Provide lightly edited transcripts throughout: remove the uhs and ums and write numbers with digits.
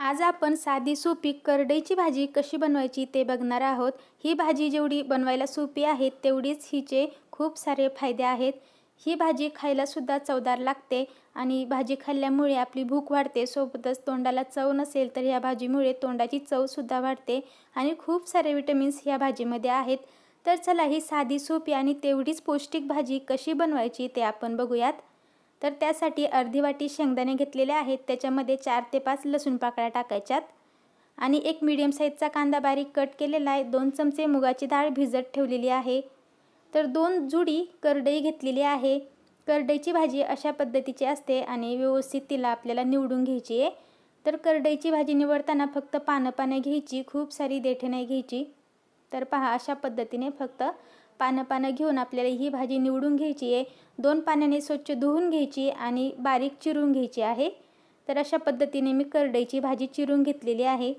आज आपण साधी सोपी करडईची भाजी कशी बनवायची ते बघणार आहोत। ही भाजी जेवढी बनवायला सोपी आहे तेवढीच हिचे खूप सारे फायदे आहेत। ही भाजी खायला सुद्धा चवदार लागते आणि भाजी खाल्ल्यामुळे आपली भूक वाढते, सोबतच तोंडाला चव नसेल तर या भाजीमुळे तोंडाची चव सुद्धा वाढते आणि खूप सारे विटामिन्स या भाजीमध्ये आहेत। तर चला ही साधी सोपी आणि तेवढीच पौष्टिक भाजी कशी बनवायची ते आपण बघूयात। तर त्यासाठी अर्धी वाटी शेंगदाणे घेतलेले आहेत, त्याच्यामध्ये 4 ते 5 लसूण पाकळ्या टाकायच्यात आणि एक मीडियम साईजचा कांदा बारीक कट केलेला आहे। 2 चमचे मुगाची डाळ भिजत ठेवलेली आहे। तर 2 जुडी करडई घेतलेली आहे। करडईची भाजी अशा पद्धतीची असते आणि व्यवस्थित तिला आपल्याला निवडून घ्यायची आहे। तर करडईची भाजी निवडताना फक्त पानं घ्यायची, खूप सारी देठे नाही घ्यायची। तर पहा अशा पद्धतीने फक्त पानं घेऊन आपल्याला ही भाजी निवडून घ्यायची आहे। 2 पाण्याने स्वच्छ धुवून घ्यायची आणि बारीक चिरून घ्यायची आहे। तर अशा पद्धतीने मी करडईची भाजी चिरून घेतलेली आहे।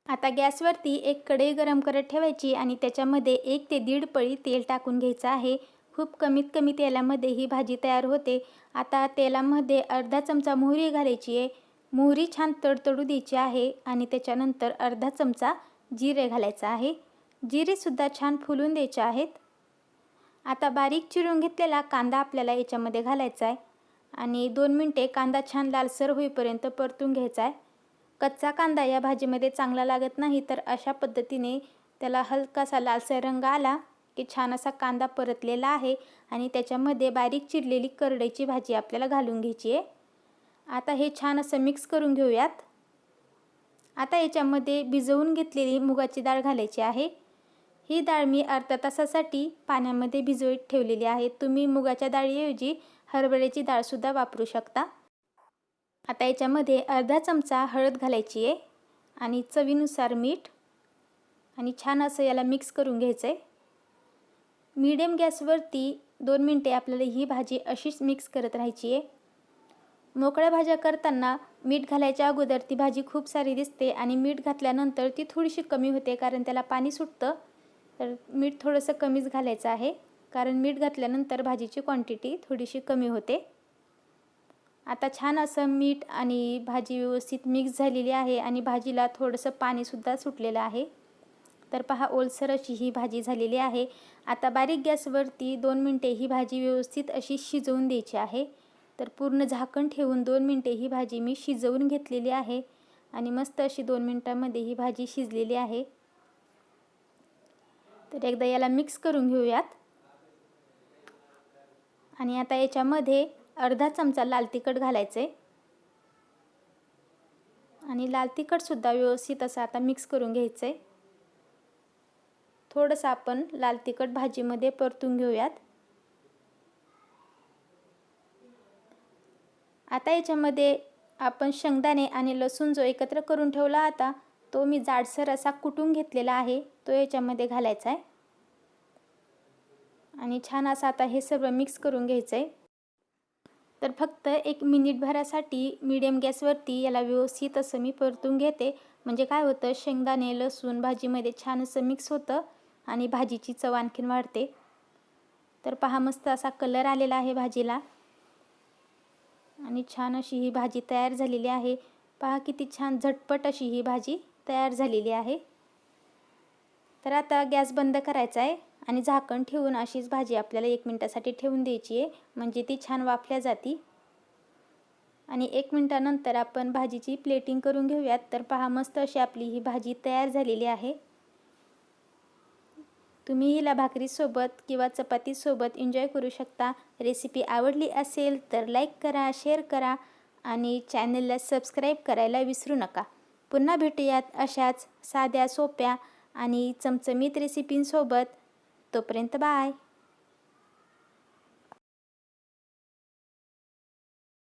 आता गॅसवरती एक कढई गरम करत ठेवायची आणि त्याच्यामध्ये 1 ते 1.5 पळी तेल टाकून घ्यायचं आहे। खूप कमीत कमी तेलामध्ये ही भाजी तयार होते। आता तेलामध्ये अर्धा चमचा मोहरी घालायची आहे। मोहरी छान तडतडू द्यायची आहे आणि त्याच्यानंतर अर्धा चमचा जिरे घालायचं आहे। जिरे सुद्धा छान फुलून द्यायचे आहेत। आता बारीक चिरून घेतलेला कांदा आपल्याला याच्यामध्ये घालायचा आहे आणि 2 मिनिटे कांदा छान लालसर होईपर्यंत परतून घ्यायचा आहे। कच्चा कांदा या भाजीमध्ये चांगला लागत नाही, तर अशा पद्धतीने त्याला हलकासा लालसर रंग आला की छान असा कांदा परतलेला आहे आणि त्याच्यामध्ये बारीक चिरलेली करडईची भाजी आपल्याला घालून घ्यायची आहे। आता हे छान असं मिक्स करून घेऊयात। आता याच्यामध्ये भिजवून घेतलेली मुगाची डाळ घालायची आहे। ही डाळ मी अर्धा तासासाठी पाण्यामध्ये भिजवत ठेवलेली आहे। तुम्ही मुगाच्या डाळीऐवजी हरभऱ्याची डाळ सुद्धा वापरू शकता। आता याच्यामध्ये अर्धा चमचा हळद घालायची आहे आणि चवीनुसार मीठ आणि छान असं याला मिक्स करून घ्यायचं आहे। मीडियम गॅसवरती 2 मिनिटे आपल्याला ही भाजी अशीच मिक्स करत राहायची आहे। मोकळ्या भाज्या करताना मीठ घालायच्या अगोदर ती भाजी खूप सारी दिसते आणि मीठ घातल्यानंतर ती थोडीशी कमी होते, कारण त्याला पाणी सुटतं। तर मीठ थोडंसं कमीच घालायचं आहे, कारण मीठ घातल्यानंतर भाजीची क्वांटिटी थोडीशी कमी होते। आता छान असं मीठ आणि भाजी व्यवस्थित मिक्स झालेली आहे आणि भाजीला थोडंसं पाणीसुद्धा सुटलेलं आहे। तर पहा ओलसर अशी ही भाजी झालेली आहे। आता बारीक गॅसवरती 2 मिनिटे ही भाजी व्यवस्थित अशी शिजवून द्यायची आहे। तर पूर्ण झाकण ठेवून 2 मिनिटे ही भाजी मी शिजवून घेतलेली आहे आणि मस्त अशी 2 मिनिटांमध्ये ही भाजी शिजलेली आहे। तर एकदा याला मिक्स करून घेऊयात आणि आता याच्यामध्ये अर्धा चमचा लाल तिखट घालायचे आणि लाल तिखट सुद्धा व्यवस्थित असं आता मिक्स करून घ्यायचे। थोडंसं आपण लाल तिखट भाजीमध्ये परतून घेऊयात। आता याच्यामध्ये आपण शेंगदाणे आणि लसूण जो एकत्र करून ठेवला होता तो मी जाडसर असा कुटून घेतलेला आहे, तो याच्यामध्ये घालायचा आहे आणि छान असं आता हे सगळं मिक्स करून घ्यायचं आहे। तर फक्त 1 मिनिटभरासाठी मीडियम गॅसवरती याला व्यवस्थित असं मी परतून घेते। म्हणजे काय होतं, शेंगदाणे लसूण भाजीमध्ये छान असं मिक्स होतं आणि भाजीची चव आणखीन वाढते। तर पहा मस्त असा कलर आलेला आहे भाजीला आणि छान अशी ही भाजी तयार झालेली आहे। पहा किती छान झटपट अशी ही भाजी तयार झालेली आहे। तर आता गॅस बंद करायचा आहे आणि झाकण ठेवून अशीच भाजी आपल्याला 1 मिनिटासाठी ठेवून द्यायची आहे, म्हणजे ती छान वाफल्या जाते। आणि 1 मिनिटानंतर आपण भाजीची प्लेटिंग करून घेऊयात। तर पहा मस्त अशी आपली ही भाजी तयार झालेली आहे। तुम्ही हिला भाकरीसोबत किंवा चपातीसोबत एन्जॉय करू शकता। रेसिपी आवडली असेल तर लाईक करा, शेअर करा आणि चॅनलला सबस्क्राईब करायला विसरू नका। पुन्हा भेटूयात अशाच साध्या सोप्या आणि चमचमीत रेसिपींसोबत। तोपर्यंत बाय।